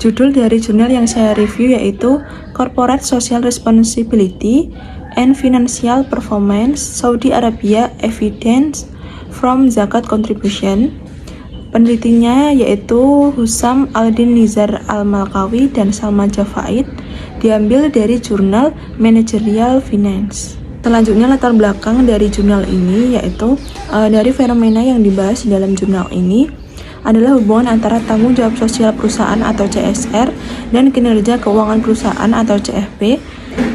Judul dari jurnal yang saya review yaitu Corporate Social Responsibility and Financial Performance Saudi Arabia Evidence from Zakat Contribution. Penelitinya yaitu Hussam Aldin Nizar Al-Malkawi dan Salma Javaid, diambil dari jurnal Managerial Finance. Selanjutnya latar belakang dari jurnal ini yaitu dari fenomena yang dibahas di dalam jurnal ini adalah hubungan antara tanggung jawab sosial perusahaan atau CSR dan kinerja keuangan perusahaan atau CFP.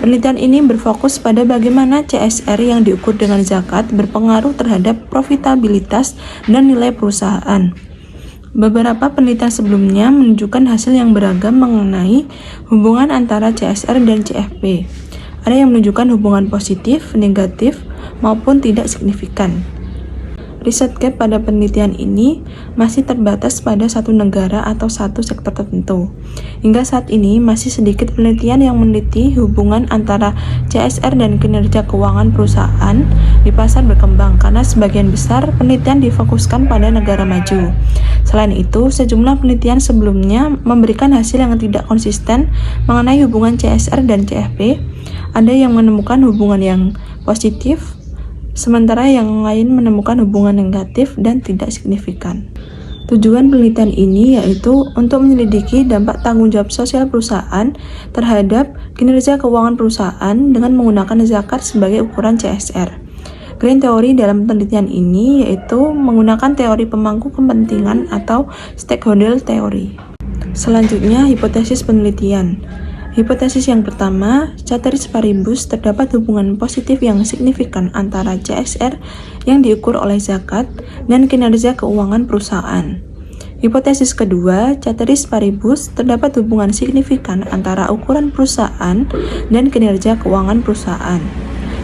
Penelitian ini berfokus pada bagaimana CSR yang diukur dengan zakat berpengaruh terhadap profitabilitas dan nilai perusahaan. Beberapa penelitian sebelumnya menunjukkan hasil yang beragam mengenai hubungan antara CSR dan CFP. Ada yang menunjukkan hubungan positif, negatif, maupun tidak signifikan. Riset gap pada penelitian ini masih terbatas pada satu negara atau satu sektor tertentu. Hingga saat ini masih sedikit penelitian yang meneliti hubungan antara CSR dan kinerja keuangan perusahaan di pasar berkembang karena sebagian besar penelitian difokuskan pada negara maju. Selain itu, sejumlah penelitian sebelumnya memberikan hasil yang tidak konsisten mengenai hubungan CSR dan CFP. Ada yang menemukan hubungan yang positif, sementara yang lain menemukan hubungan negatif dan tidak signifikan. Tujuan penelitian ini yaitu untuk menyelidiki dampak tanggung jawab sosial perusahaan terhadap kinerja keuangan perusahaan dengan menggunakan zakat sebagai ukuran CSR. Grand teori dalam penelitian ini yaitu menggunakan teori pemangku kepentingan atau stakeholder theory. Selanjutnya, hipotesis penelitian. Hipotesis yang pertama, ceteris paribus terdapat hubungan positif yang signifikan antara CSR yang diukur oleh zakat dan kinerja keuangan perusahaan. Hipotesis kedua, ceteris paribus terdapat hubungan signifikan antara ukuran perusahaan dan kinerja keuangan perusahaan.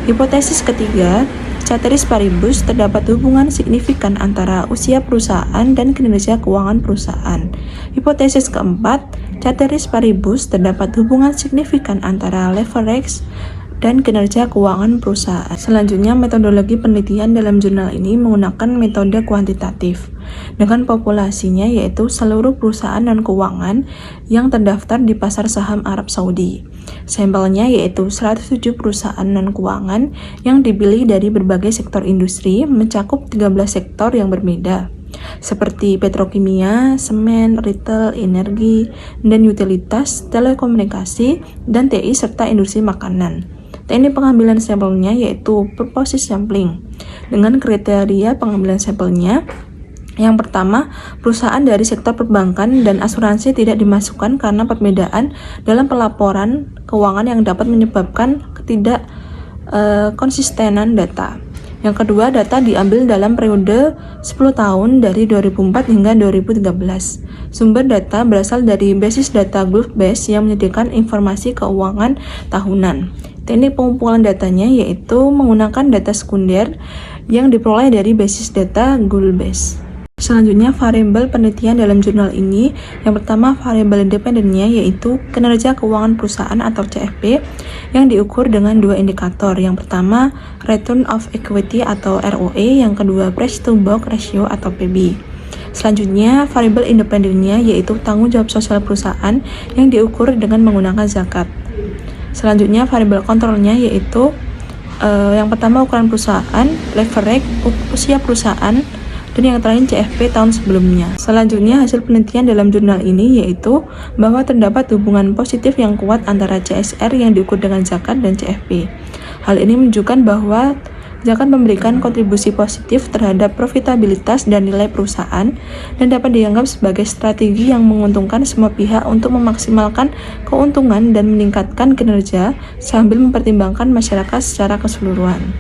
Hipotesis ketiga, ceteris paribus terdapat hubungan signifikan antara usia perusahaan dan kinerja keuangan perusahaan. Hipotesis keempat, ceteris paribus terdapat hubungan signifikan antara leverage dan kinerja keuangan perusahaan. Selanjutnya, metodologi penelitian dalam jurnal ini menggunakan metode kuantitatif dengan populasinya yaitu seluruh perusahaan non keuangan yang terdaftar di pasar saham Arab Saudi. Sampelnya yaitu 107 perusahaan non keuangan yang dipilih dari berbagai sektor industri, mencakup 13 sektor yang berbeda seperti petrokimia, semen, retail, energi, dan utilitas, telekomunikasi, dan TI serta industri makanan. Teknik pengambilan sampelnya yaitu purposive sampling. Dengan kriteria pengambilan sampelnya, yang pertama, perusahaan dari sektor perbankan dan asuransi tidak dimasukkan karena perbedaan dalam pelaporan keuangan yang dapat menyebabkan ketidak konsistenan data. Yang kedua, data diambil dalam periode 10 tahun dari 2004 hingga 2013. Sumber data berasal dari basis data GlobeBase yang menyediakan informasi keuangan tahunan. Teknik pengumpulan datanya yaitu menggunakan data sekunder yang diperoleh dari basis data GlobeBase. Selanjutnya, variabel penelitian dalam jurnal ini. Yang pertama, variabel independennya yaitu kinerja keuangan perusahaan atau CFP yang diukur dengan dua indikator. Yang pertama, return of equity atau ROE, yang kedua, price to book ratio atau PB. Selanjutnya, variabel independennya yaitu tanggung jawab sosial perusahaan yang diukur dengan menggunakan zakat. Selanjutnya, variabel kontrolnya yaitu yang pertama ukuran perusahaan, leverage, usia perusahaan, dan yang terakhir CFP tahun sebelumnya. Selanjutnya, hasil penelitian dalam jurnal ini yaitu bahwa terdapat hubungan positif yang kuat antara CSR yang diukur dengan zakat dan CFP. Hal ini menunjukkan bahwa zakat memberikan kontribusi positif terhadap profitabilitas dan nilai perusahaan dan dapat dianggap sebagai strategi yang menguntungkan semua pihak untuk memaksimalkan keuntungan dan meningkatkan kinerja sambil mempertimbangkan masyarakat secara keseluruhan.